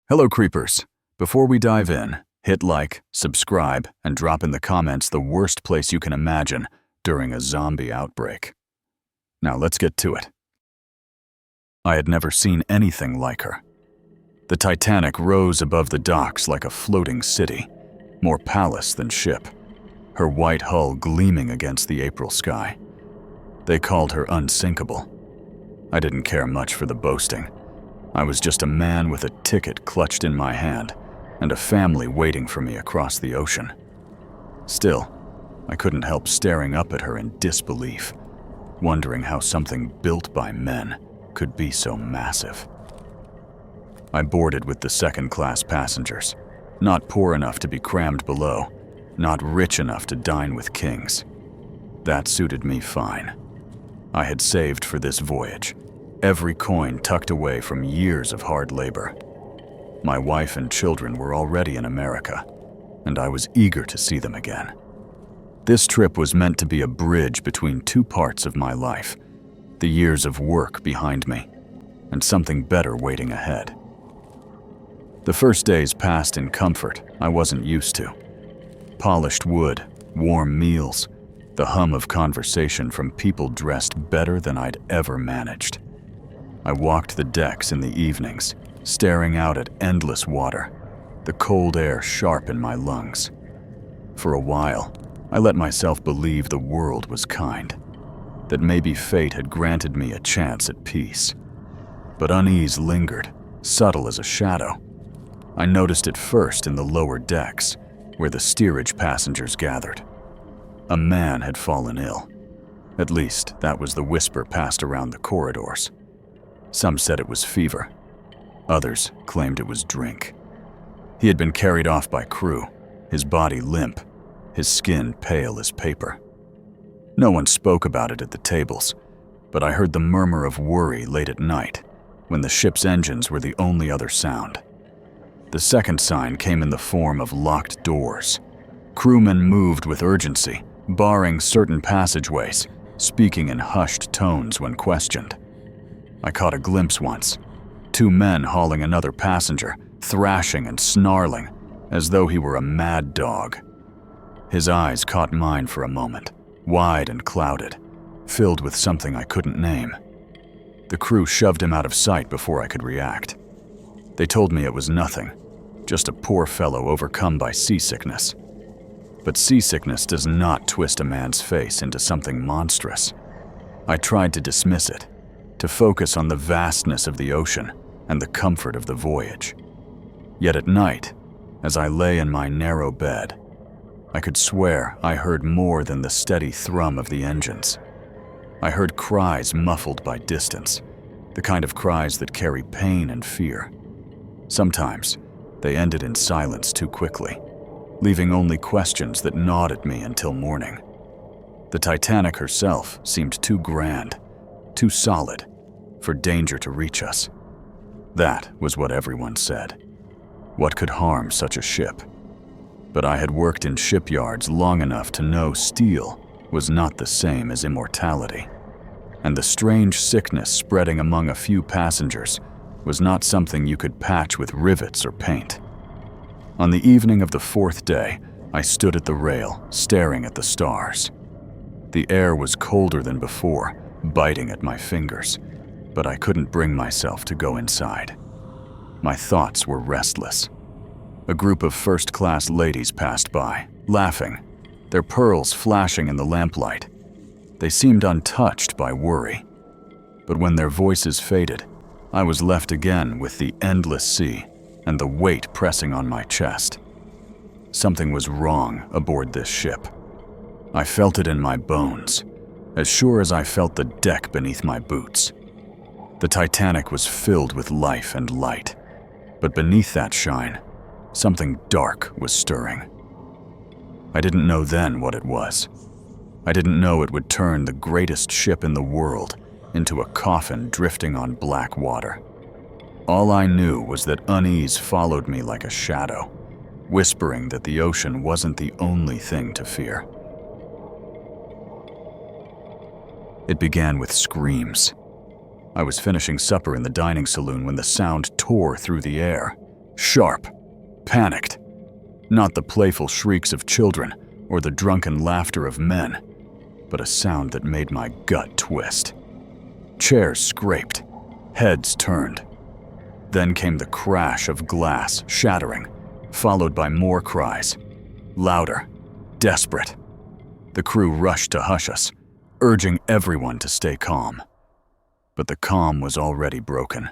Hello, creepers. Before we dive in, hit like, subscribe, and drop in the comments the worst place you can imagine during a zombie outbreak. Now let's get to it. I had never seen anything like her. The Titanic rose above the docks like a floating city, more palace than ship, her white hull gleaming against the April sky. They called her unsinkable. I didn't care much for the boasting. I was just a man with a ticket clutched in my hand and a family waiting for me across the ocean. Still, I couldn't help staring up at her in disbelief, wondering how something built by men could be so massive. I boarded with the second-class passengers, not poor enough to be crammed below, not rich enough to dine with kings. That suited me fine. I had saved for this voyage, every coin tucked away from years of hard labor. My wife and children were already in America, and I was eager to see them again. This trip was meant to be a bridge between two parts of my life, the years of work behind me, and something better waiting ahead. The first days passed in comfort I wasn't used to. Polished wood, warm meals, the hum of conversation from people dressed better than I'd ever managed. I walked the decks in the evenings, staring out at endless water, the cold air sharp in my lungs. For a while, I let myself believe the world was kind, that maybe fate had granted me a chance at peace. But unease lingered, subtle as a shadow. I noticed it first in the lower decks, where the steerage passengers gathered. A man had fallen ill. At least, that was the whisper passed around the corridors. Some said it was fever. Others claimed it was drink. He had been carried off by crew, his body limp, his skin pale as paper. No one spoke about it at the tables, but I heard the murmur of worry late at night, when the ship's engines were the only other sound. The second sign came in the form of locked doors. Crewmen moved with urgency, barring certain passageways, speaking in hushed tones when questioned. I caught a glimpse once, two men hauling another passenger, thrashing and snarling, as though he were a mad dog. His eyes caught mine for a moment, wide and clouded, filled with something I couldn't name. The crew shoved him out of sight before I could react. They told me it was nothing, just a poor fellow overcome by seasickness. But seasickness does not twist a man's face into something monstrous. I tried to dismiss it, to focus on the vastness of the ocean and the comfort of the voyage. Yet at night, as I lay in my narrow bed, I could swear I heard more than the steady thrum of the engines. I heard cries muffled by distance, the kind of cries that carry pain and fear. Sometimes, they ended in silence too quickly, leaving only questions that gnawed at me until morning. The Titanic herself seemed too grand, too solid, for danger to reach us. That was what everyone said. What could harm such a ship? But I had worked in shipyards long enough to know steel was not the same as immortality, and the strange sickness spreading among a few passengers was not something you could patch with rivets or paint. On the evening of the fourth day, I stood at the rail, staring at the stars. The air was colder than before, biting at my fingers, but I couldn't bring myself to go inside. My thoughts were restless. A group of first-class ladies passed by, laughing, their pearls flashing in the lamplight. They seemed untouched by worry. But when their voices faded, I was left again with the endless sea and the weight pressing on my chest. Something was wrong aboard this ship. I felt it in my bones, as sure as I felt the deck beneath my boots. The Titanic was filled with life and light, but beneath that shine, something dark was stirring. I didn't know then what it was. I didn't know it would turn the greatest ship in the world into a coffin drifting on black water. All I knew was that unease followed me like a shadow, whispering that the ocean wasn't the only thing to fear. It began with screams. I was finishing supper in the dining saloon when the sound tore through the air, Sharp. Panicked. Not the playful shrieks of children or the drunken laughter of men, but a sound that made my gut twist. Chairs scraped. Heads turned. Then came the crash of glass shattering, followed by more cries. Louder. Desperate. The crew rushed to hush us, urging everyone to stay calm. But the calm was already broken.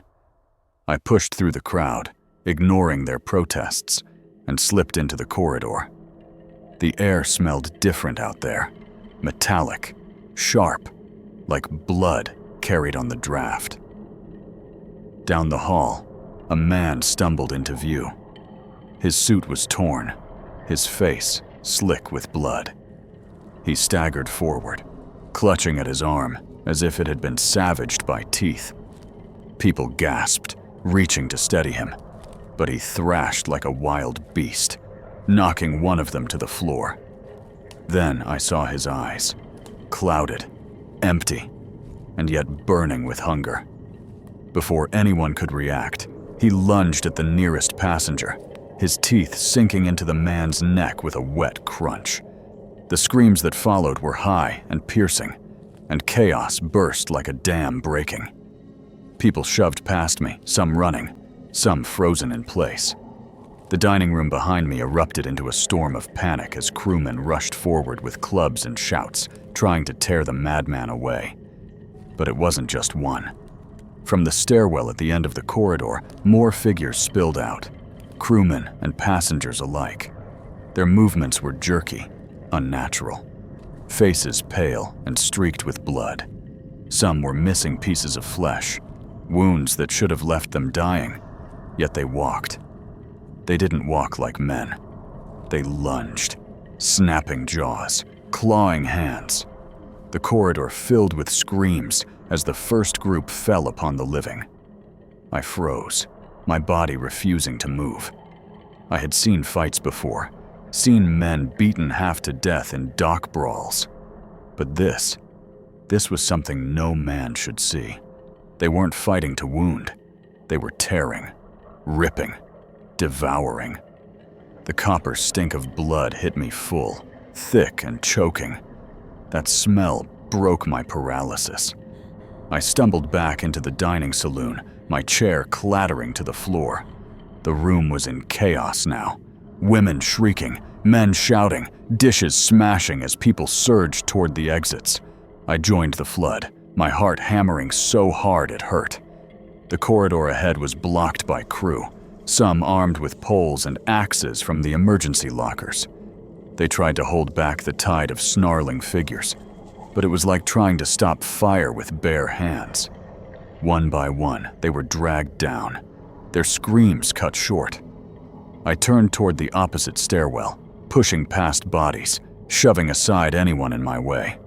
I pushed through the crowd, ignoring their protests, and slipped into the corridor. The air smelled different out there. Metallic, sharp, like blood carried on the draft. Down the hall, a man stumbled into view. His suit was torn, his face slick with blood. He staggered forward, clutching at his arm as if it had been savaged by teeth. People gasped, reaching to steady him, but he thrashed like a wild beast, knocking one of them to the floor. Then I saw his eyes, clouded, empty, and yet burning with hunger. Before anyone could react, he lunged at the nearest passenger, his teeth sinking into the man's neck with a wet crunch. The screams that followed were high and piercing, and chaos burst like a dam breaking. People shoved past me, some running, some frozen in place. The dining room behind me erupted into a storm of panic as crewmen rushed forward with clubs and shouts, trying to tear the madman away. But it wasn't just one. From the stairwell at the end of the corridor, more figures spilled out, crewmen and passengers alike. Their movements were jerky, unnatural. Faces pale and streaked with blood. Some were missing pieces of flesh, wounds that should have left them dying, yet they walked. They didn't walk like men. They lunged, snapping jaws, clawing hands. The corridor filled with screams as the first group fell upon the living. I froze, my body refusing to move. I had seen fights before, seen men beaten half to death in dock brawls. But this was something no man should see. They weren't fighting to wound. They were tearing, ripping, devouring. The copper stink of blood hit me full, thick and choking. That smell broke my paralysis. I stumbled back into the dining saloon, my chair clattering to the floor. The room was in chaos now. Women shrieking, men shouting, dishes smashing as people surged toward the exits. I joined the flood, my heart hammering so hard it hurt. The corridor ahead was blocked by crew, some armed with poles and axes from the emergency lockers. They tried to hold back the tide of snarling figures, but it was like trying to stop fire with bare hands. One by one, they were dragged down, their screams cut short. I turned toward the opposite stairwell, pushing past bodies, shoving aside anyone in my way.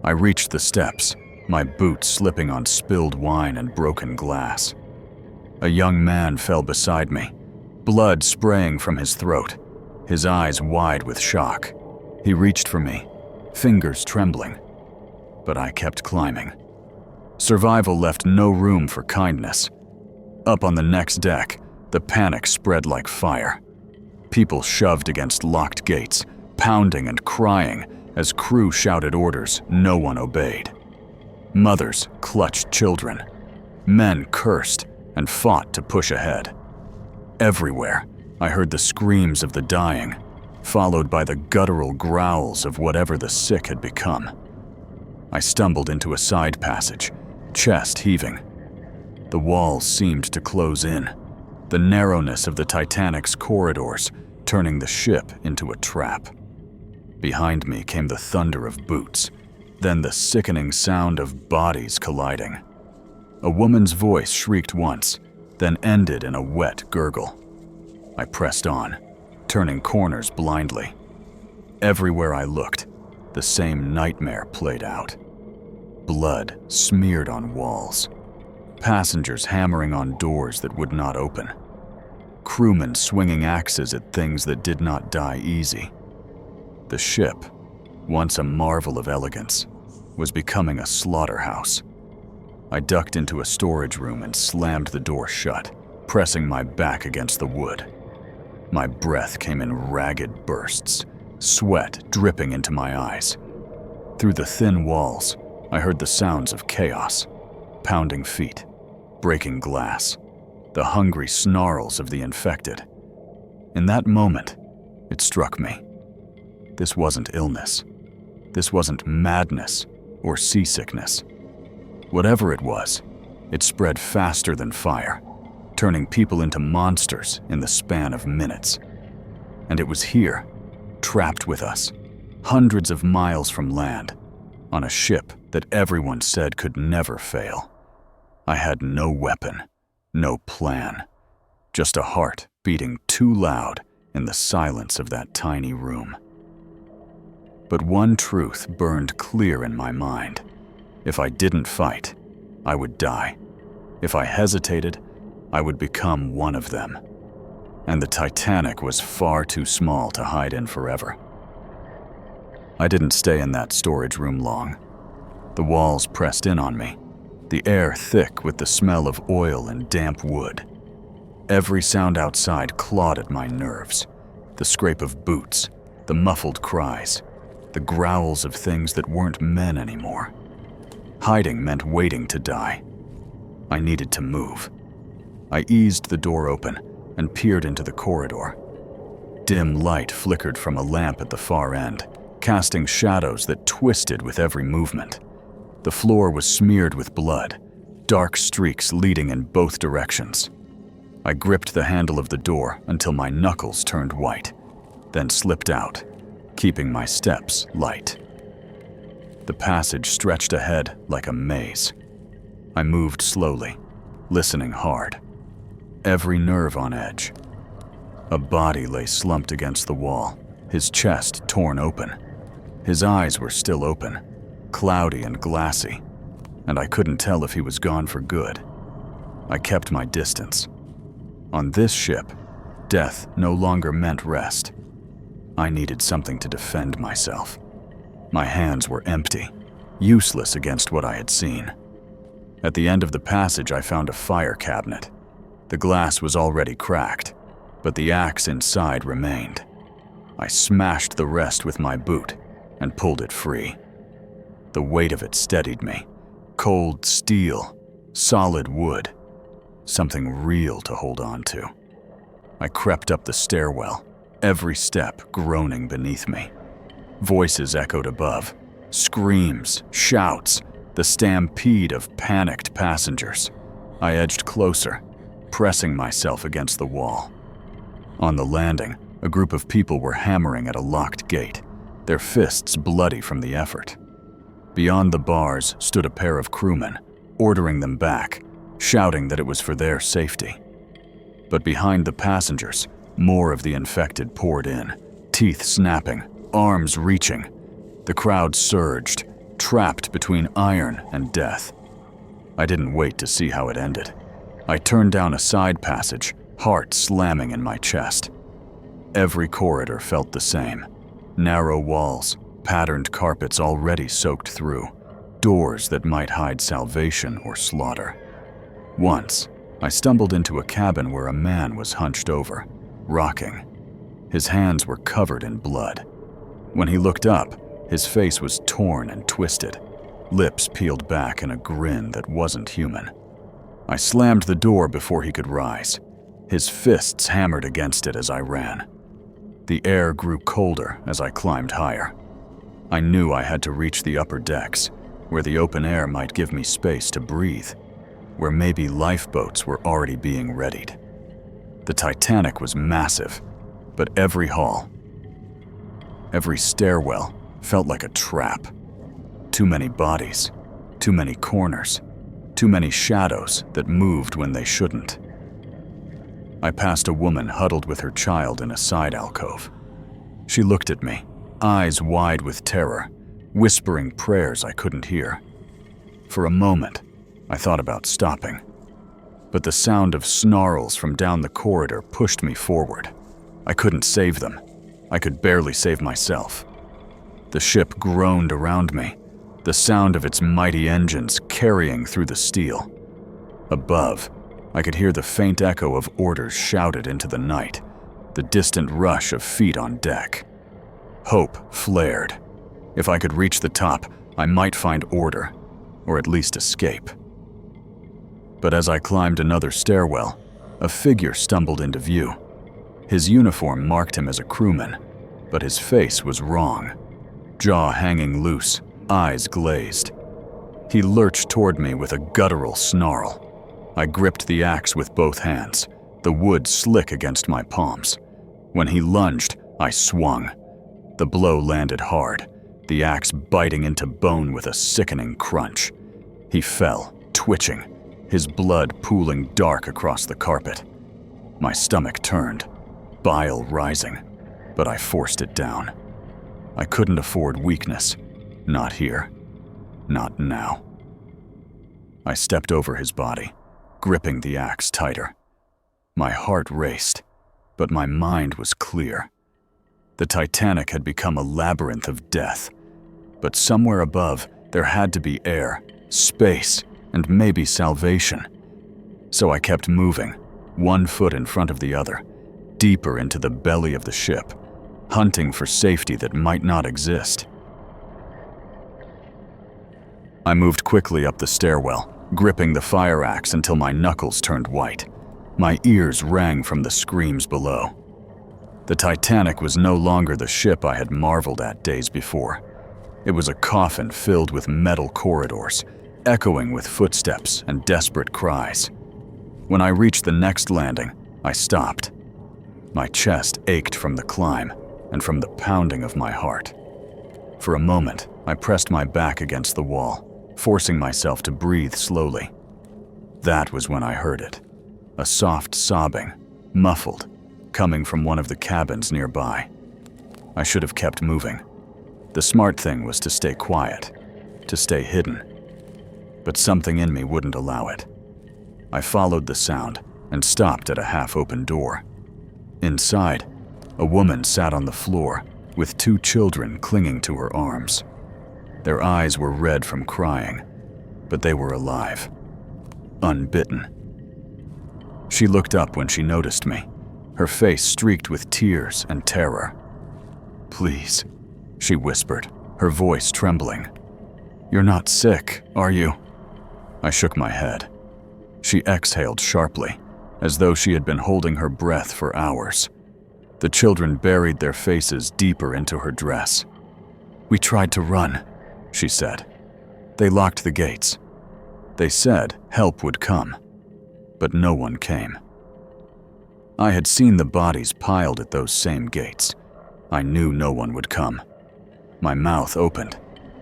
I reached the steps, my boots slipping on spilled wine and broken glass. A young man fell beside me, blood spraying from his throat, his eyes wide with shock. He reached for me, fingers trembling, but I kept climbing. Survival left no room for kindness. Up on the next deck, the panic spread like fire. People shoved against locked gates, pounding and crying as crew shouted orders no one obeyed. Mothers clutched children. Men cursed and fought to push ahead. Everywhere, I heard the screams of the dying, followed by the guttural growls of whatever the sick had become. I stumbled into a side passage, chest heaving. The walls seemed to close in, the narrowness of the Titanic's corridors turning the ship into a trap. Behind me came the thunder of boots, then the sickening sound of bodies colliding. A woman's voice shrieked once, then ended in a wet gurgle. I pressed on, turning corners blindly. Everywhere I looked, the same nightmare played out. Blood smeared on walls. Passengers hammering on doors that would not open. Crewmen swinging axes at things that did not die easy. The ship, once a marvel of elegance, was becoming a slaughterhouse. I ducked into a storage room and slammed the door shut, pressing my back against the wood. My breath came in ragged bursts, sweat dripping into my eyes. Through the thin walls, I heard the sounds of chaos, pounding feet, breaking glass, the hungry snarls of the infected. In that moment, it struck me. This wasn't illness. This wasn't madness or seasickness. Whatever it was, it spread faster than fire, turning people into monsters in the span of minutes. And it was here, trapped with us, hundreds of miles from land, on a ship that everyone said could never fail. I had no weapon, no plan, just a heart beating too loud in the silence of that tiny room. But one truth burned clear in my mind. If I didn't fight, I would die. If I hesitated, I would become one of them. And the Titanic was far too small to hide in forever. I didn't stay in that storage room long. The walls pressed in on me, the air thick with the smell of oil and damp wood. Every sound outside clawed at my nerves. The scrape of boots, the muffled cries, the growls of things that weren't men anymore. Hiding meant waiting to die. I needed to move. I eased the door open and peered into the corridor. Dim light flickered from a lamp at the far end, casting shadows that twisted with every movement. The floor was smeared with blood, dark streaks leading in both directions. I gripped the handle of the door until my knuckles turned white, then slipped out, keeping my steps light. The passage stretched ahead like a maze. I moved slowly, listening hard, every nerve on edge. A body lay slumped against the wall, his chest torn open. His eyes were still open, cloudy and glassy, and I couldn't tell if he was gone for good. I kept my distance. On this ship, death no longer meant rest. I needed something to defend myself. My hands were empty, useless against what I had seen. At the end of the passage, I found a fire cabinet. The glass was already cracked, but the axe inside remained. I smashed the rest with my boot and pulled it free. The weight of it steadied me. Cold steel, solid wood, something real to hold on to. I crept up the stairwell, every step groaning beneath me. Voices echoed above, screams, shouts, the stampede of panicked passengers. I edged closer, pressing myself against the wall. On the landing, a group of people were hammering at a locked gate, their fists bloody from the effort. Beyond the bars stood a pair of crewmen, ordering them back, shouting that it was for their safety. But behind the passengers, more of the infected poured in, teeth snapping, arms reaching. The crowd surged, trapped between iron and death. I didn't wait to see how it ended. I turned down a side passage, heart slamming in my chest. Every corridor felt the same. Narrow walls, patterned carpets already soaked through, doors that might hide salvation or slaughter. Once, I stumbled into a cabin where a man was hunched over, rocking. His hands were covered in blood. When he looked up, his face was torn and twisted, lips peeled back in a grin that wasn't human. I slammed the door before he could rise. His fists hammered against it as I ran. The air grew colder as I climbed higher. I knew I had to reach the upper decks, where the open air might give me space to breathe, where maybe lifeboats were already being readied. The Titanic was massive, but every hall, every stairwell felt like a trap. Too many bodies, too many corners, too many shadows that moved when they shouldn't. I passed a woman huddled with her child in a side alcove. She looked at me, eyes wide with terror, whispering prayers I couldn't hear. For a moment, I thought about stopping, but the sound of snarls from down the corridor pushed me forward. I couldn't save them. I could barely save myself. The ship groaned around me, the sound of its mighty engines carrying through the steel. Above, I could hear the faint echo of orders shouted into the night, the distant rush of feet on deck. Hope flared. If I could reach the top, I might find order, or at least escape. But as I climbed another stairwell, a figure stumbled into view. His uniform marked him as a crewman, but his face was wrong. Jaw hanging loose, eyes glazed. He lurched toward me with a guttural snarl. I gripped the axe with both hands, the wood slick against my palms. When he lunged, I swung. The blow landed hard, the axe biting into bone with a sickening crunch. He fell, twitching, his blood pooling dark across the carpet. My stomach turned, bile rising, but I forced it down. I couldn't afford weakness. Not here. Not now. I stepped over his body, gripping the axe tighter. My heart raced, but my mind was clear. The Titanic had become a labyrinth of death, but somewhere above there had to be air, space, and maybe salvation. So I kept moving, one foot in front of the other, deeper into the belly of the ship, hunting for safety that might not exist. I moved quickly up the stairwell, gripping the fire axe until my knuckles turned white. My ears rang from the screams below. The Titanic was no longer the ship I had marveled at days before. It was a coffin filled with metal corridors, echoing with footsteps and desperate cries. When I reached the next landing, I stopped. My chest ached from the climb and from the pounding of my heart. For a moment, I pressed my back against the wall, forcing myself to breathe slowly. That was when I heard it. A soft sobbing, muffled, coming from one of the cabins nearby. I should have kept moving. The smart thing was to stay quiet, to stay hidden. But something in me wouldn't allow it. I followed the sound and stopped at a half-open door. Inside, a woman sat on the floor with 2 children clinging to her arms. Their eyes were red from crying, but they were alive, unbitten. She looked up when she noticed me, her face streaked with tears and terror. "Please," she whispered, her voice trembling. "You're not sick, are you?" I shook my head. She exhaled sharply, as though she had been holding her breath for hours. The children buried their faces deeper into her dress. "We tried to run," she said. "They locked the gates. They said help would come, but no one came." I had seen the bodies piled at those same gates. I knew no one would come. My mouth opened,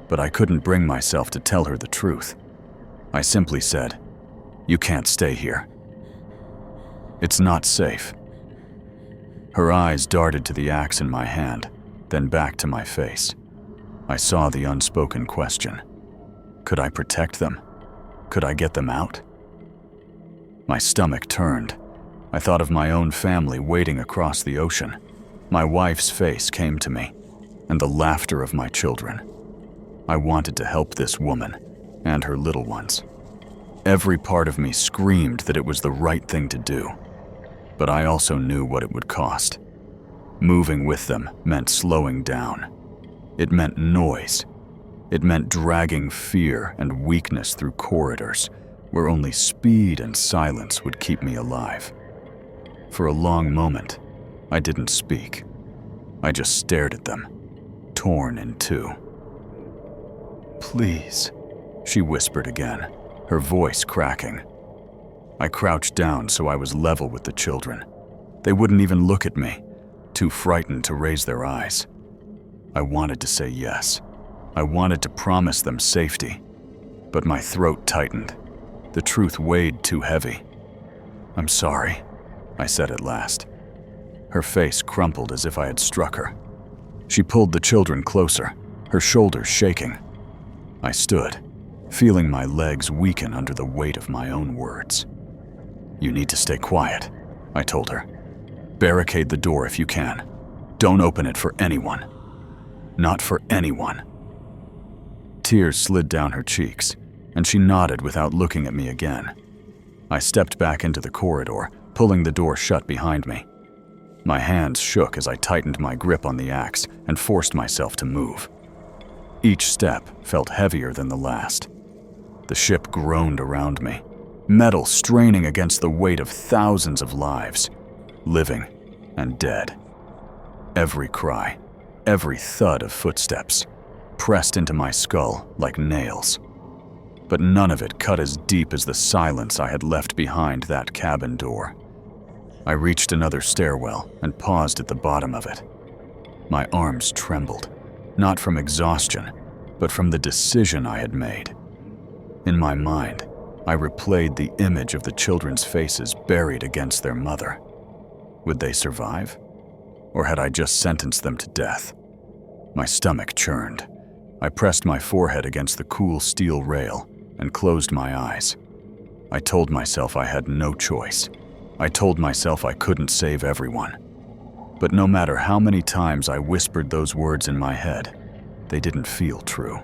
but I couldn't bring myself to tell her the truth. I simply said, "You can't stay here. It's not safe." Her eyes darted to the axe in my hand, then back to my face. I saw the unspoken question. Could I protect them? Could I get them out? My stomach turned. I thought of my own family waiting across the ocean. My wife's face came to me, and the laughter of my children. I wanted to help this woman and her little ones. Every part of me screamed that it was the right thing to do, but I also knew what it would cost. Moving with them meant slowing down. It meant noise. It meant dragging fear and weakness through corridors where only speed and silence would keep me alive. For a long moment, I didn't speak. I just stared at them, torn in two. "Please," she whispered again, her voice cracking. I crouched down so I was level with the children. They wouldn't even look at me, too frightened to raise their eyes. I wanted to say yes. I wanted to promise them safety, but my throat tightened. The truth weighed too heavy. "I'm sorry," I said at last. Her face crumpled as if I had struck her. She pulled the children closer, her shoulders shaking. I stood, feeling my legs weaken under the weight of my own words. "You need to stay quiet," I told her. "Barricade the door if you can. Don't open it for anyone. Not for anyone." Tears slid down her cheeks, and she nodded without looking at me again. I stepped back into the corridor, pulling the door shut behind me. My hands shook as I tightened my grip on the axe and forced myself to move. Each step felt heavier than the last. The ship groaned around me, metal straining against the weight of thousands of lives, living and dead. Every cry, every thud of footsteps, pressed into my skull like nails. But none of it cut as deep as the silence I had left behind that cabin door. I reached another stairwell and paused at the bottom of it. My arms trembled, not from exhaustion, but from the decision I had made. In my mind, I replayed the image of the children's faces buried against their mother. Would they survive? Or had I just sentenced them to death? My stomach churned. I pressed my forehead against the cool steel rail and closed my eyes. I told myself I had no choice. I told myself I couldn't save everyone. But no matter how many times I whispered those words in my head, they didn't feel true.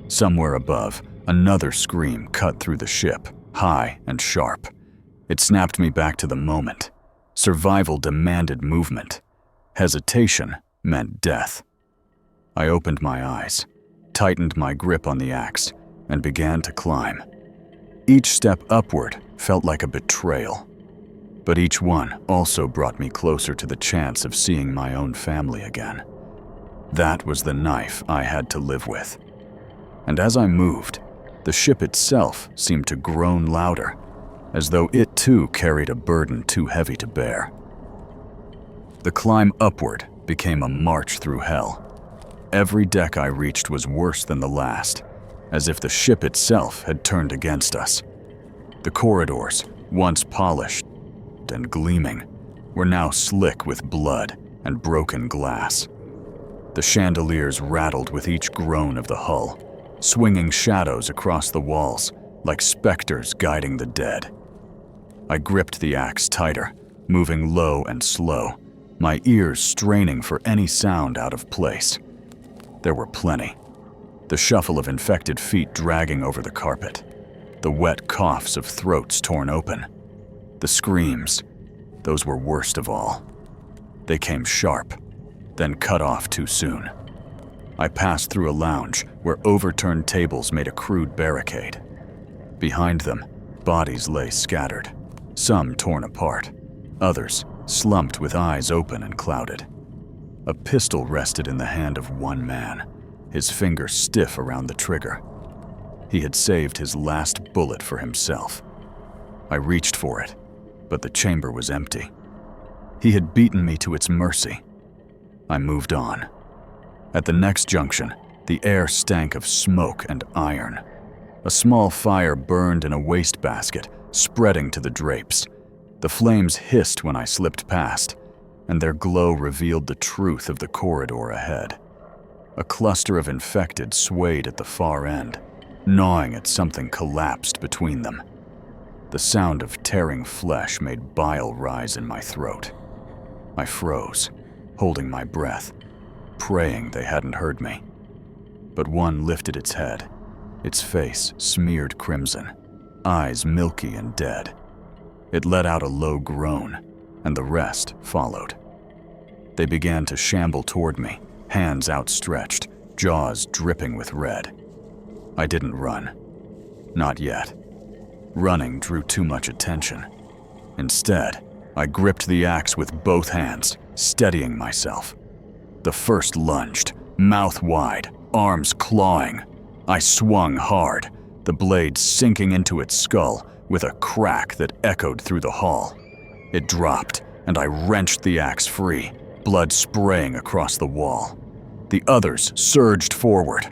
Somewhere above, another scream cut through the ship, high and sharp. It snapped me back to the moment. Survival demanded movement. Hesitation meant death. I opened my eyes, tightened my grip on the axe, and began to climb. Each step upward felt like a betrayal, but each one also brought me closer to the chance of seeing my own family again. That was the knife I had to live with. And as I moved, the ship itself seemed to groan louder, as though it too carried a burden too heavy to bear. The climb upward became a march through hell. Every deck I reached was worse than the last, as if the ship itself had turned against us. The corridors, once polished and gleaming, were now slick with blood and broken glass. The chandeliers rattled with each groan of the hull, swinging shadows across the walls like specters guiding the dead. I gripped the axe tighter, moving low and slow, my ears straining for any sound out of place. There were plenty. The shuffle of infected feet dragging over the carpet, the wet coughs of throats torn open. The screams, those were worst of all. They came sharp, then cut off too soon. I passed through a lounge where overturned tables made a crude barricade. Behind them, bodies lay scattered, some torn apart, others slumped with eyes open and clouded. A pistol rested in the hand of one man, his finger stiff around the trigger. He had saved his last bullet for himself. I reached for it, but the chamber was empty. He had beaten me to its mercy. I moved on. At the next junction, the air stank of smoke and iron. A small fire burned in a wastebasket, spreading to the drapes. The flames hissed when I slipped past, and their glow revealed the truth of the corridor ahead. A cluster of infected swayed at the far end, gnawing at something collapsed between them. The sound of tearing flesh made bile rise in my throat. I froze, holding my breath, praying they hadn't heard me. But one lifted its head, its face smeared crimson, eyes milky and dead. It let out a low groan, and the rest followed. They began to shamble toward me, hands outstretched, jaws dripping with red. I didn't run. Not yet. Running drew too much attention. Instead, I gripped the axe with both hands, steadying myself. The first lunged, mouth wide, arms clawing. I swung hard, the blade sinking into its skull with a crack that echoed through the hall. It dropped, and I wrenched the axe free, blood spraying across the wall. The others surged forward.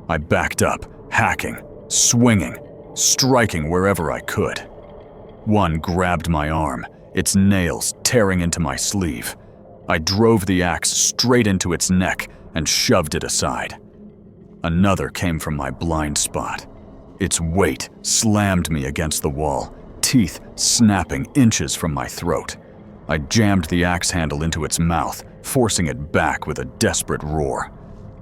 I backed up, hacking, swinging, striking wherever I could. One grabbed my arm, its nails tearing into my sleeve. I drove the axe straight into its neck and shoved it aside. Another came from my blind spot. Its weight slammed me against the wall, teeth snapping inches from my throat. I jammed the axe handle into its mouth, forcing it back with a desperate roar.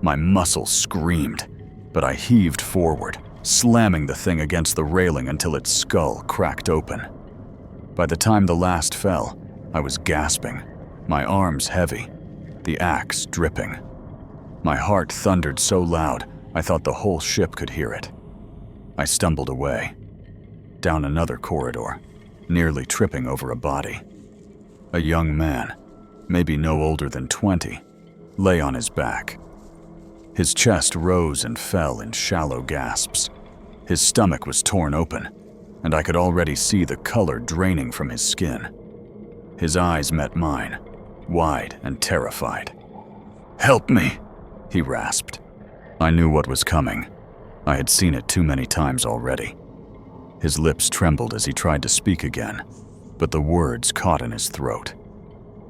My muscles screamed, but I heaved forward, slamming the thing against the railing until its skull cracked open. By the time the last fell, I was gasping, my arms heavy, the axe dripping. My heart thundered so loud, I thought the whole ship could hear it. I stumbled away, down another corridor, nearly tripping over a body. A young man, maybe no older than 20, lay on his back. His chest rose and fell in shallow gasps. His stomach was torn open, and I could already see the color draining from his skin. His eyes met mine, wide and terrified. "Help me," he rasped. I knew what was coming. I had seen it too many times already. His lips trembled as he tried to speak again, but the words caught in his throat.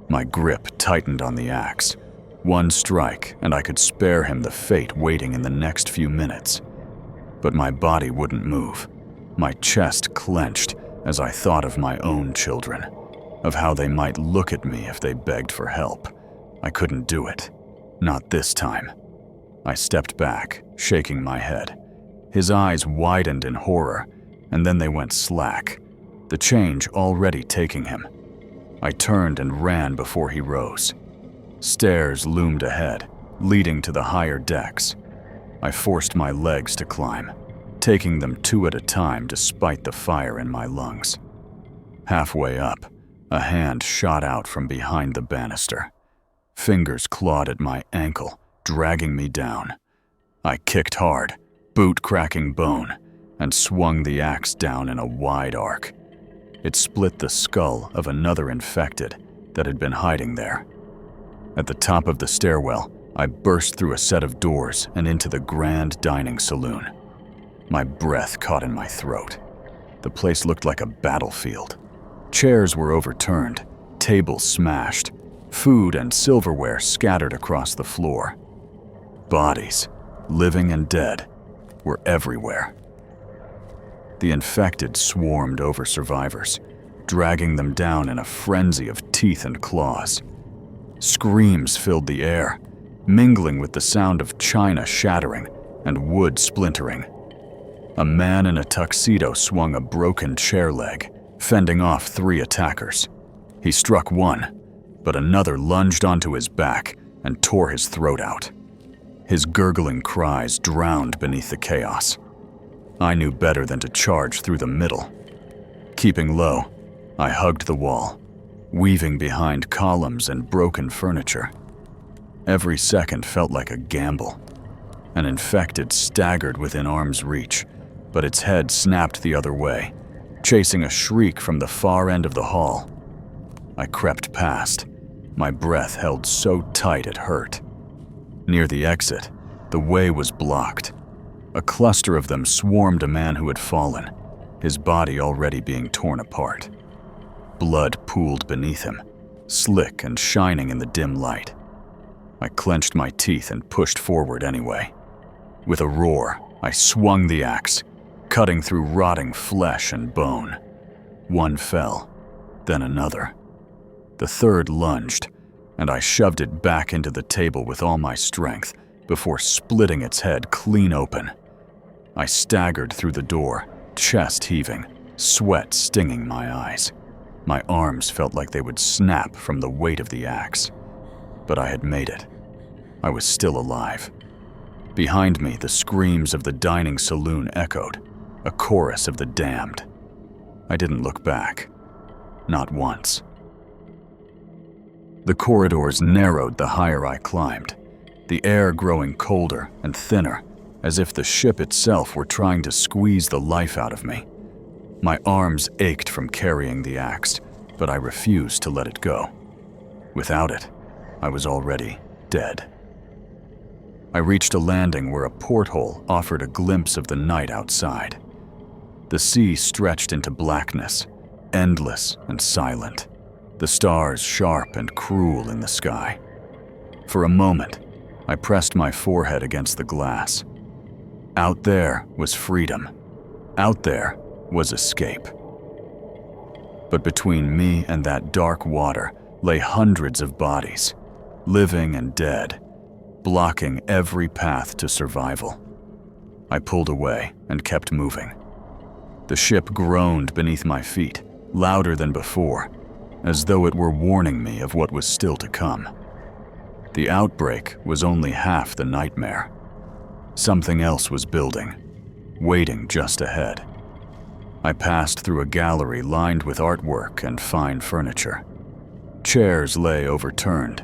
My grip tightened on the axe. One strike, and I could spare him the fate waiting in the next few minutes. But my body wouldn't move. My chest clenched as I thought of my own children, of how they might look at me if they begged for help. I couldn't do it. Not this time. I stepped back, shaking my head. His eyes widened in horror, and then they went slack, the change already taking him. I turned and ran before he rose. Stairs loomed ahead, leading to the higher decks. I forced my legs to climb, taking them 2 at a time despite the fire in my lungs. Halfway up, a hand shot out from behind the banister. Fingers clawed at my ankle, dragging me down. I kicked hard, boot cracking bone, and swung the axe down in a wide arc. It split the skull of another infected that had been hiding there. At the top of the stairwell, I burst through a set of doors and into the grand dining saloon. My breath caught in my throat. The place looked like a battlefield. Chairs were overturned, tables smashed, food and silverware scattered across the floor. Bodies, living and dead, were everywhere. The infected swarmed over survivors, dragging them down in a frenzy of teeth and claws. Screams filled the air, mingling with the sound of china shattering and wood splintering. A man in a tuxedo swung a broken chair leg, fending off 3 attackers. He struck one, but another lunged onto his back and tore his throat out. His gurgling cries drowned beneath the chaos. I knew better than to charge through the middle. Keeping low, I hugged the wall, weaving behind columns and broken furniture. Every second felt like a gamble. An infected staggered within arm's reach, but its head snapped the other way, chasing a shriek from the far end of the hall. I crept past, my breath held so tight it hurt. Near the exit, the way was blocked. A cluster of them swarmed a man who had fallen, his body already being torn apart. Blood pooled beneath him, slick and shining in the dim light. I clenched my teeth and pushed forward anyway. With a roar, I swung the axe, cutting through rotting flesh and bone. One fell, then another. The third lunged, and I shoved it back into the table with all my strength before splitting its head clean open. I staggered through the door, chest heaving, sweat stinging my eyes. My arms felt like they would snap from the weight of the axe. But I had made it. I was still alive. Behind me, the screams of the dining saloon echoed, a chorus of the damned. I didn't look back. Not once. The corridors narrowed the higher I climbed, the air growing colder and thinner, as if the ship itself were trying to squeeze the life out of me. My arms ached from carrying the axe, but I refused to let it go. Without it, I was already dead. I reached a landing where a porthole offered a glimpse of the night outside. The sea stretched into blackness, endless and silent, the stars sharp and cruel in the sky. For a moment, I pressed my forehead against the glass. Out there was freedom. Out there was escape. But between me and that dark water lay hundreds of bodies, living and dead, blocking every path to survival. I pulled away and kept moving. The ship groaned beneath my feet, louder than before, as though it were warning me of what was still to come. The outbreak was only half the nightmare. Something else was building, waiting just ahead. I passed through a gallery lined with artwork and fine furniture. Chairs lay overturned,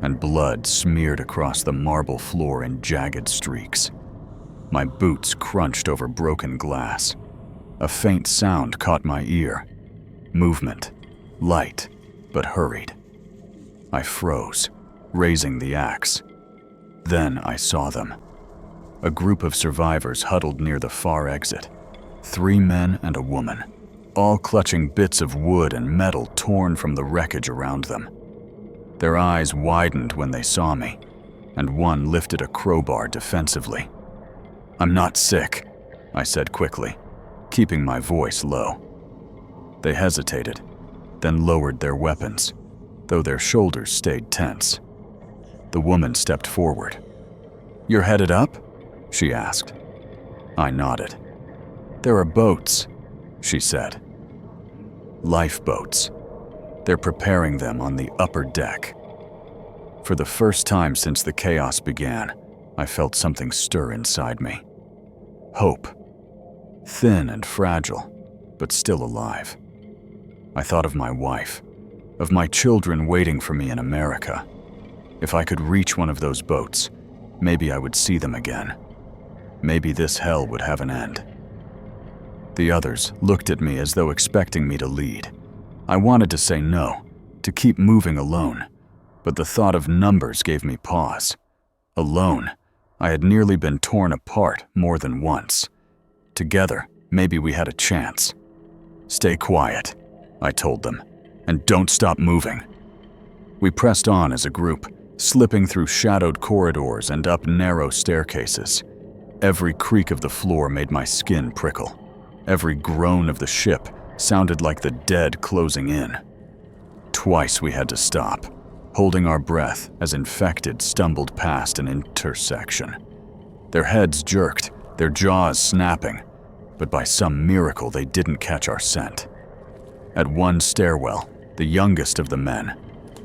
and blood smeared across the marble floor in jagged streaks. My boots crunched over broken glass. A faint sound caught my ear. Movement, light, but hurried. I froze, raising the axe. Then I saw them. A group of survivors huddled near the far exit. 3 men and a woman, all clutching bits of wood and metal torn from the wreckage around them. Their eyes widened when they saw me, and one lifted a crowbar defensively. "I'm not sick," I said quickly, keeping my voice low. They hesitated, then lowered their weapons, though their shoulders stayed tense. The woman stepped forward. "You're headed up?" she asked. I nodded. "There are boats," she said. Lifeboats. They're preparing them on the upper deck. For the first time since the chaos began, I felt something stir inside me. Hope. Thin and fragile, but still alive. I thought of my wife, of my children waiting for me in America. If I could reach one of those boats, maybe I would see them again. Maybe this hell would have an end. The others looked at me as though expecting me to lead. I wanted to say no, to keep moving alone, but the thought of numbers gave me pause. Alone, I had nearly been torn apart more than once. Together, maybe we had a chance. "Stay quiet," I told them, "and don't stop moving." We pressed on as a group, slipping through shadowed corridors and up narrow staircases. Every creak of the floor made my skin prickle. Every groan of the ship sounded like the dead closing in. Twice we had to stop, holding our breath as infected stumbled past an intersection. Their heads jerked, their jaws snapping, but by some miracle they didn't catch our scent. At one stairwell, the youngest of the men,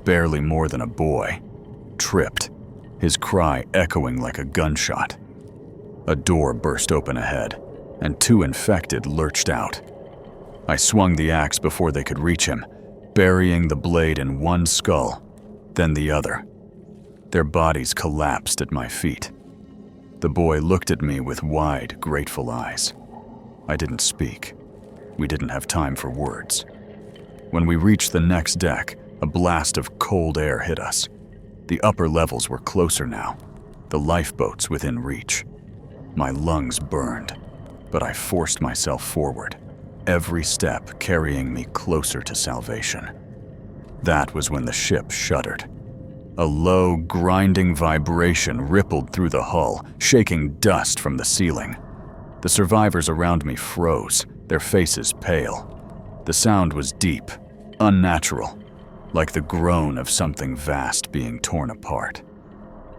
barely more than a boy, tripped, his cry echoing like a gunshot. A door burst open ahead, and 2 infected lurched out. I swung the axe before they could reach him, burying the blade in one skull, then the other. Their bodies collapsed at my feet. The boy looked at me with wide, grateful eyes. I didn't speak. We didn't have time for words. When we reached the next deck, a blast of cold air hit us. The upper levels were closer now, the lifeboats within reach. My lungs burned, but I forced myself forward, every step carrying me closer to salvation. That was when the ship shuddered. A low, grinding vibration rippled through the hull, shaking dust from the ceiling. The survivors around me froze, their faces pale. The sound was deep, unnatural, like the groan of something vast being torn apart.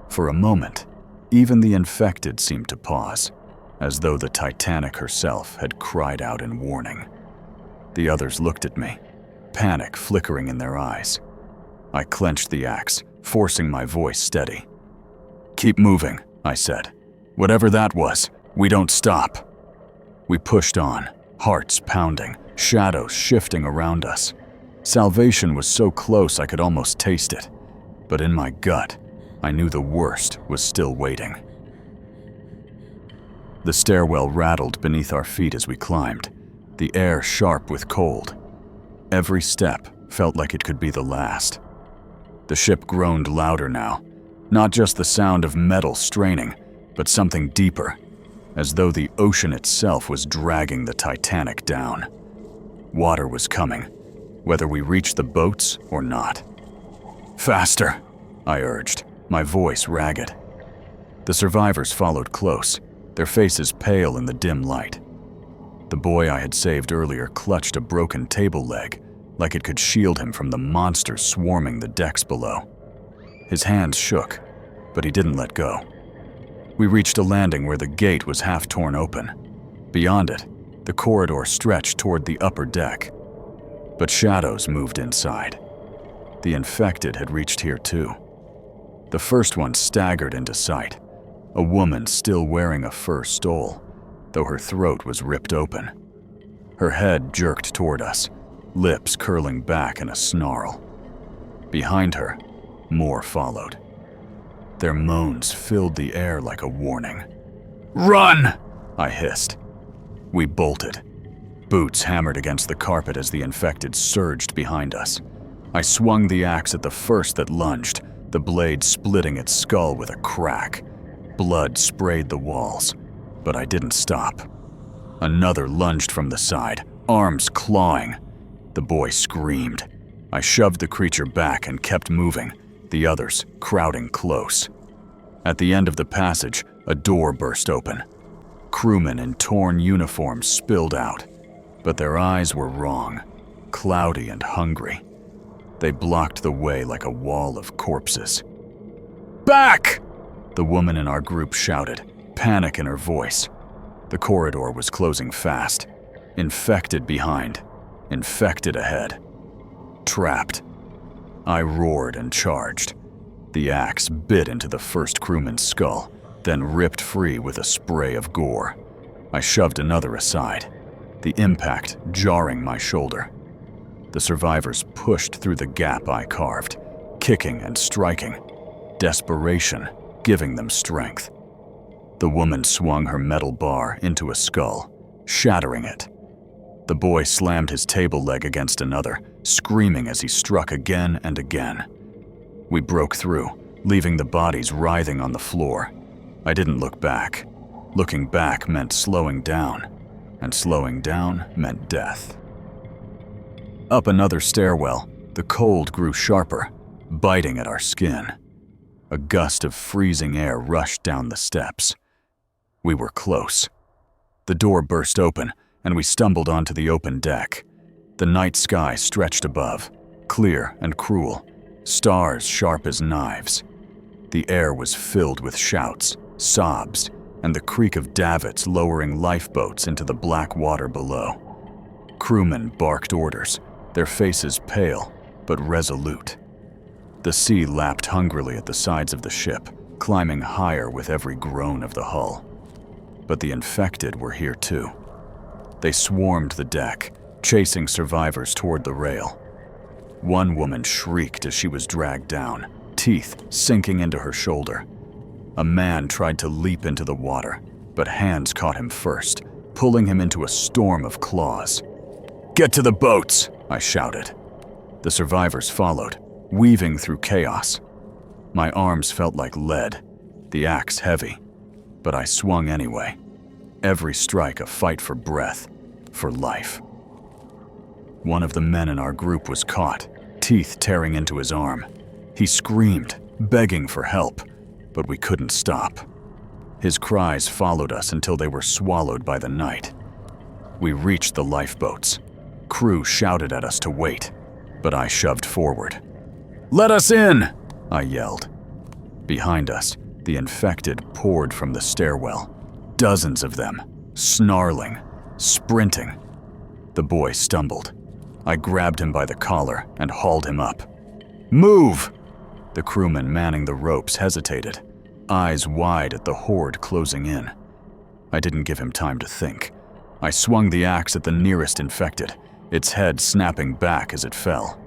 For a moment, even the infected seemed to pause, as though the Titanic herself had cried out in warning. The others looked at me, panic flickering in their eyes. I clenched the axe, forcing my voice steady. "Keep moving," I said. "Whatever that was, we don't stop." We pushed on, hearts pounding, shadows shifting around us. Salvation was so close I could almost taste it, but in my gut, I knew the worst was still waiting. The stairwell rattled beneath our feet as we climbed, the air sharp with cold. Every step felt like it could be the last. The ship groaned louder now, not just the sound of metal straining, but something deeper, as though the ocean itself was dragging the Titanic down. Water was coming, whether we reached the boats or not. "Faster," I urged, my voice ragged. The survivors followed close, their faces pale in the dim light. The boy I had saved earlier clutched a broken table leg, like it could shield him from the monsters swarming the decks below. His hands shook, but he didn't let go. We reached a landing where the gate was half torn open. Beyond it, the corridor stretched toward the upper deck. But shadows moved inside. The infected had reached here too. The first one staggered into sight, a woman still wearing a fur stole, though her throat was ripped open. Her head jerked toward us, lips curling back in a snarl. Behind her, more followed. Their moans filled the air like a warning. "Run!" I hissed. We bolted. Boots hammered against the carpet as the infected surged behind us. I swung the axe at the first that lunged, the blade splitting its skull with a crack. Blood sprayed the walls, but I didn't stop. Another lunged from the side, arms clawing. The boy screamed. I shoved the creature back and kept moving, the others crowding close. At the end of the passage, a door burst open. Crewmen in torn uniforms spilled out, but their eyes were wrong, cloudy and hungry. They blocked the way like a wall of corpses. "Back!" the woman in our group shouted, panic in her voice. The corridor was closing fast. Infected behind, infected ahead. Trapped. I roared and charged. The axe bit into the first crewman's skull, then ripped free with a spray of gore. I shoved another aside, the impact jarring my shoulder. The survivors pushed through the gap I carved, kicking and striking, desperation giving them strength. The woman swung her metal bar into a skull, shattering it. The boy slammed his table leg against another, screaming as he struck again and again. We broke through, leaving the bodies writhing on the floor. I didn't look back. Looking back meant slowing down, and slowing down meant death. Up another stairwell, the cold grew sharper, biting at our skin. A gust of freezing air rushed down the steps. We were close. The door burst open, and we stumbled onto the open deck. The night sky stretched above, clear and cruel, stars sharp as knives. The air was filled with shouts, sobs, and the creak of davits lowering lifeboats into the black water below. Crewmen barked orders, their faces pale but resolute. The sea lapped hungrily at the sides of the ship, climbing higher with every groan of the hull. But the infected were here too. They swarmed the deck, chasing survivors toward the rail. One woman shrieked as she was dragged down, teeth sinking into her shoulder. A man tried to leap into the water, but hands caught him first, pulling him into a storm of claws. "Get to the boats!" I shouted. The survivors followed, weaving through chaos. My arms felt like lead, the axe heavy, but I swung anyway. Every strike a fight for breath, for life. One of the men in our group was caught, teeth tearing into his arm. He screamed, begging for help, but we couldn't stop. His cries followed us until they were swallowed by the night. We reached the lifeboats. Crew shouted at us to wait, but I shoved forward. "Let us in!" I yelled. Behind us, the infected poured from the stairwell. Dozens of them, snarling, sprinting. The boy stumbled. I grabbed him by the collar and hauled him up. "Move!" The crewman manning the ropes hesitated, eyes wide at the horde closing in. I didn't give him time to think. I swung the axe at the nearest infected, its head snapping back as it fell.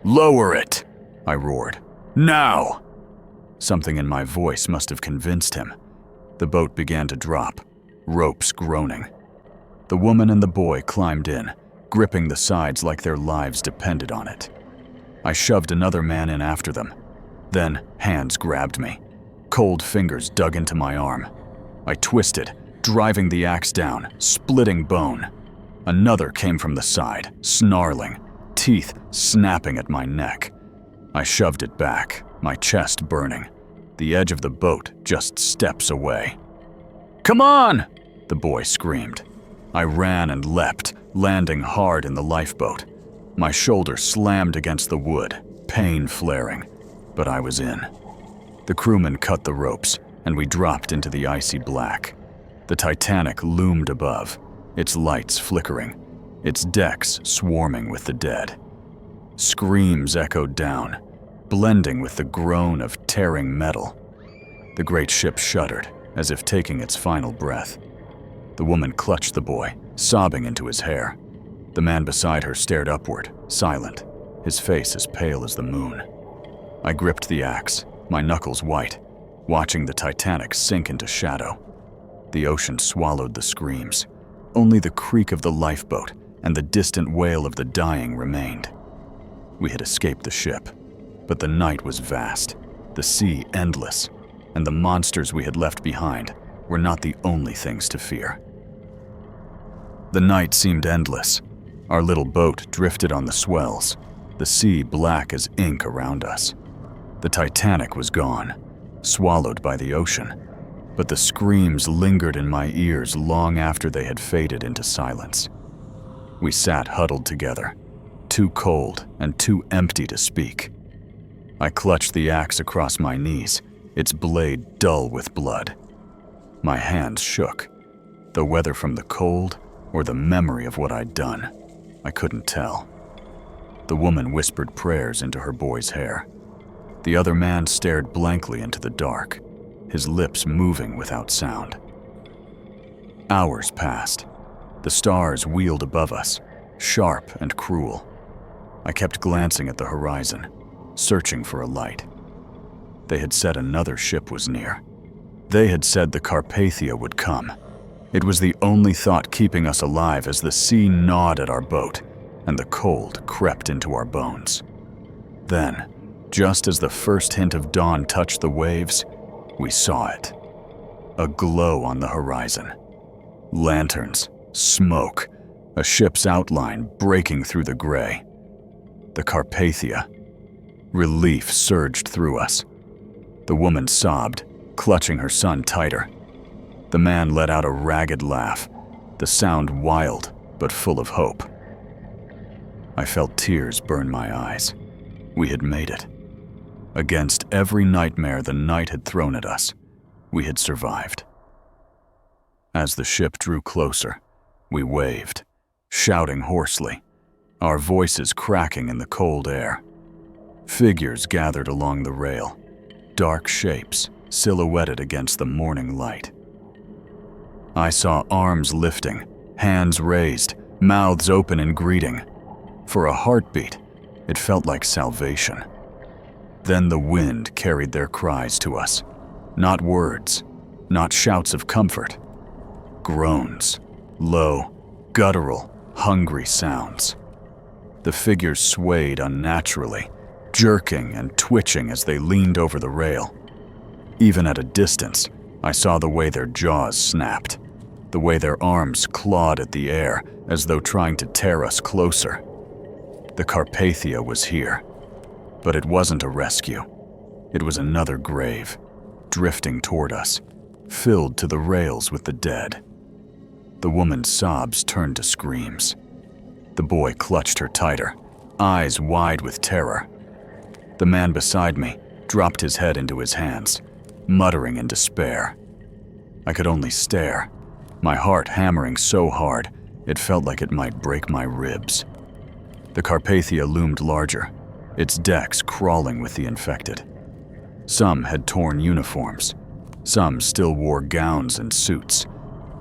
"Lower it!" I roared. "Now!" Something in my voice must have convinced him. The boat began to drop, ropes groaning. The woman and the boy climbed in, gripping the sides like their lives depended on it. I shoved another man in after them. Then hands grabbed me. Cold fingers dug into my arm. I twisted, driving the axe down, splitting bone. Another came from the side, snarling, teeth snapping at my neck. I shoved it back, my chest burning. The edge of the boat just steps away. "Come on!" the boy screamed. I ran and leapt, landing hard in the lifeboat. My shoulder slammed against the wood, pain flaring, but I was in. The crewman cut the ropes, and we dropped into the icy black. The Titanic loomed above, its lights flickering, its decks swarming with the dead. Screams echoed down, blending with the groan of tearing metal. The great ship shuddered, as if taking its final breath. The woman clutched the boy, sobbing into his hair. The man beside her stared upward, silent, his face as pale as the moon. I gripped the axe, my knuckles white, watching the Titanic sink into shadow. The ocean swallowed the screams. Only the creak of the lifeboat and the distant wail of the dying remained. We had escaped the ship, but the night was vast, the sea endless, and the monsters we had left behind were not the only things to fear. The night seemed endless. Our little boat drifted on the swells, the sea black as ink around us. The Titanic was gone, swallowed by the ocean, but the screams lingered in my ears long after they had faded into silence. We sat huddled together, too cold and too empty to speak. I clutched the axe across my knees, its blade dull with blood. My hands shook, though whether from the cold or the memory of what I'd done, I couldn't tell. The woman whispered prayers into her boy's hair. The other man stared blankly into the dark, his lips moving without sound. Hours passed. The stars wheeled above us, sharp and cruel. I kept glancing at the horizon, searching for a light. They had said another ship was near. They had said the Carpathia would come. It was the only thought keeping us alive as the sea gnawed at our boat and the cold crept into our bones. Then, just as the first hint of dawn touched the waves, we saw it. A glow on the horizon. Lanterns, smoke, a ship's outline breaking through the gray. The Carpathia. Relief surged through us. The woman sobbed, clutching her son tighter. The man let out a ragged laugh, the sound wild but full of hope. I felt tears burn my eyes. We had made it. Against every nightmare the night had thrown at us, we had survived. As the ship drew closer, we waved, shouting hoarsely, our voices cracking in the cold air. Figures gathered along the rail, dark shapes silhouetted against the morning light. I saw arms lifting, hands raised, mouths open in greeting. For a heartbeat, it felt like salvation. Then the wind carried their cries to us. Not words, not shouts of comfort. Groans, low, guttural, hungry sounds. The figures swayed unnaturally, jerking and twitching as they leaned over the rail. Even at a distance, I saw the way their jaws snapped, the way their arms clawed at the air as though trying to tear us closer. The Carpathia was here, but it wasn't a rescue. It was another grave, drifting toward us, filled to the rails with the dead. The woman's sobs turned to screams. The boy clutched her tighter, eyes wide with terror. The man beside me dropped his head into his hands, muttering in despair. I could only stare, my heart hammering so hard it felt like it might break my ribs. The Carpathia loomed larger, its decks crawling with the infected. Some had torn uniforms. Some still wore gowns and suits,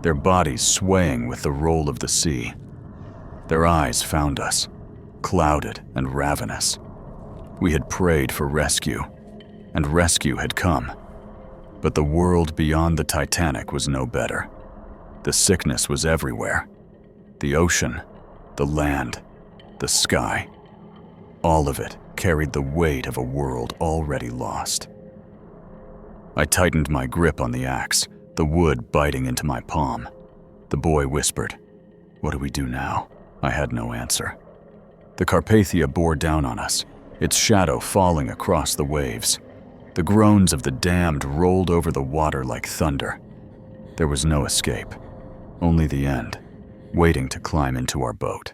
their bodies swaying with the roll of the sea. Their eyes found us, clouded and ravenous. We had prayed for rescue, and rescue had come. But the world beyond the Titanic was no better. The sickness was everywhere. The ocean, the land, the sky. All of it carried the weight of a world already lost. I tightened my grip on the axe, the wood biting into my palm. The boy whispered, "What do we do now?" I had no answer. The Carpathia bore down on us, its shadow falling across the waves. The groans of the damned rolled over the water like thunder. There was no escape, only the end, waiting to climb into our boat.